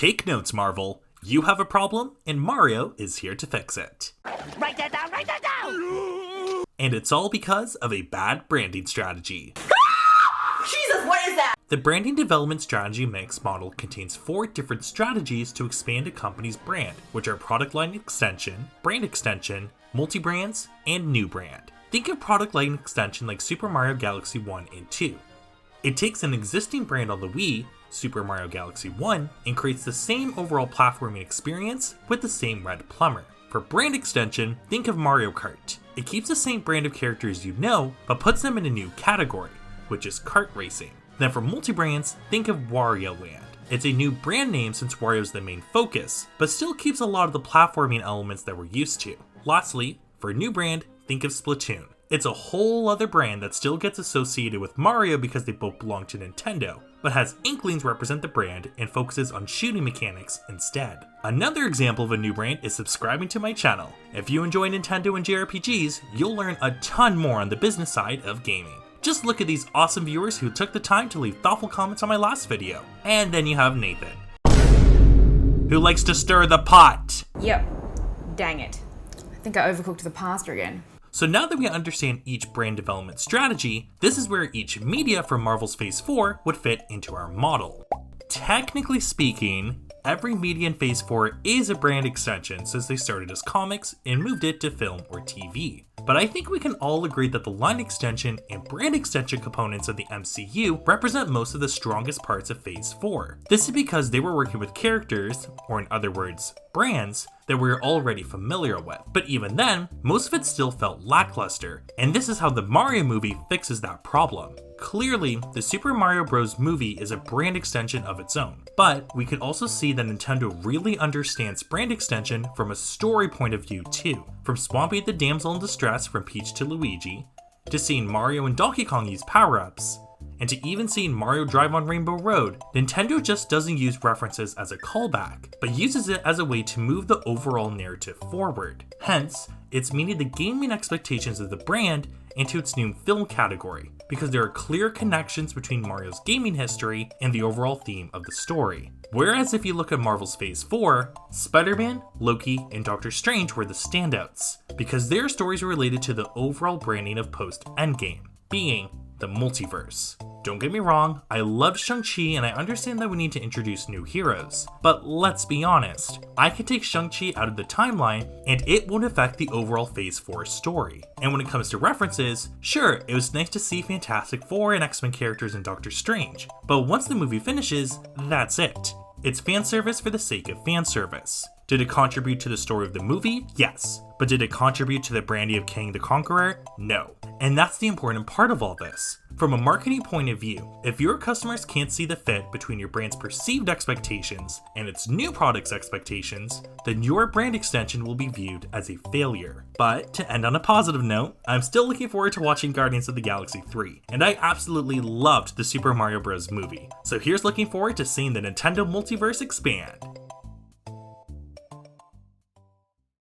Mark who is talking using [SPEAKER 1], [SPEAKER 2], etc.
[SPEAKER 1] Take notes, Marvel. You have a problem, and Mario is here to fix it.
[SPEAKER 2] Write that down, write that down!
[SPEAKER 1] And it's all because of a bad branding strategy.
[SPEAKER 2] Jesus, what is that?
[SPEAKER 1] The branding development strategy mix model contains 4 different strategies to expand a company's brand, which are product line extension, brand extension, multi-brands, and new brand. Think of product line extension like Super Mario Galaxy 1 and 2. It takes an existing brand on the Wii, Super Mario Galaxy 1, and creates the same overall platforming experience with the same red plumber. For brand extension, think of Mario Kart. It keeps the same brand of characters you know, but puts them in a new category, which is kart racing. Then for multi-brands, think of Wario Land. It's a new brand name since Wario is the main focus, but still keeps a lot of the platforming elements that we're used to. Lastly, for a new brand, think of Splatoon. It's a whole other brand that still gets associated with Mario because they both belong to Nintendo, but has Inklings represent the brand and focuses on shooting mechanics instead. Another example of a new brand is subscribing to my channel. If you enjoy Nintendo and JRPGs, you'll learn a ton more on the business side of gaming. Just look at these awesome viewers who took the time to leave thoughtful comments on my last video. And then you have Nathan, who likes to stir the pot.
[SPEAKER 3] Yep. Dang it. I think I overcooked the pasta again.
[SPEAKER 1] So now that we understand each brand development strategy, this is where each media from Marvel's Phase 4 would fit into our model. Technically speaking, every media in Phase 4 is a brand extension since they started as comics and moved it to film or TV. But I think we can all agree that the line extension and brand extension components of the MCU represent most of the strongest parts of Phase 4. This is because they were working with characters, or in other words, brands, that we were already familiar with. But even then, most of it still felt lackluster, and this is how the Mario movie fixes that problem. Clearly, the Super Mario Bros. Movie is a brand extension of its own, but we could also see that Nintendo really understands brand extension from a story point of view too. From Swampy the Damsel in Distress from Peach to Luigi, to seeing Mario and Donkey Kong use power-ups, and to even seeing Mario drive on Rainbow Road, Nintendo just doesn't use references as a callback, but uses it as a way to move the overall narrative forward. Hence, it's meeting the gaming expectations of the brand into its new film category, because there are clear connections between Mario's gaming history and the overall theme of the story. Whereas if you look at Marvel's Phase 4, Spider-Man, Loki, and Doctor Strange were the standouts, because their stories were related to the overall branding of post-Endgame, being the multiverse. Don't get me wrong, I love Shang-Chi and I understand that we need to introduce new heroes, but let's be honest, I can take Shang-Chi out of the timeline and it won't affect the overall Phase 4 story. And when it comes to references, sure, it was nice to see Fantastic Four and X-Men characters in Doctor Strange, but once the movie finishes, that's it. It's fan service for the sake of fan service. Did it contribute to the story of the movie? Yes. But did it contribute to the branding of Kang the Conqueror? No. And that's the important part of all this. From a marketing point of view, if your customers can't see the fit between your brand's perceived expectations and its new product's expectations, then your brand extension will be viewed as a failure. But to end on a positive note, I'm still looking forward to watching Guardians of the Galaxy 3, and I absolutely loved the Super Mario Bros. Movie. So here's looking forward to seeing the Nintendo Multiverse expand.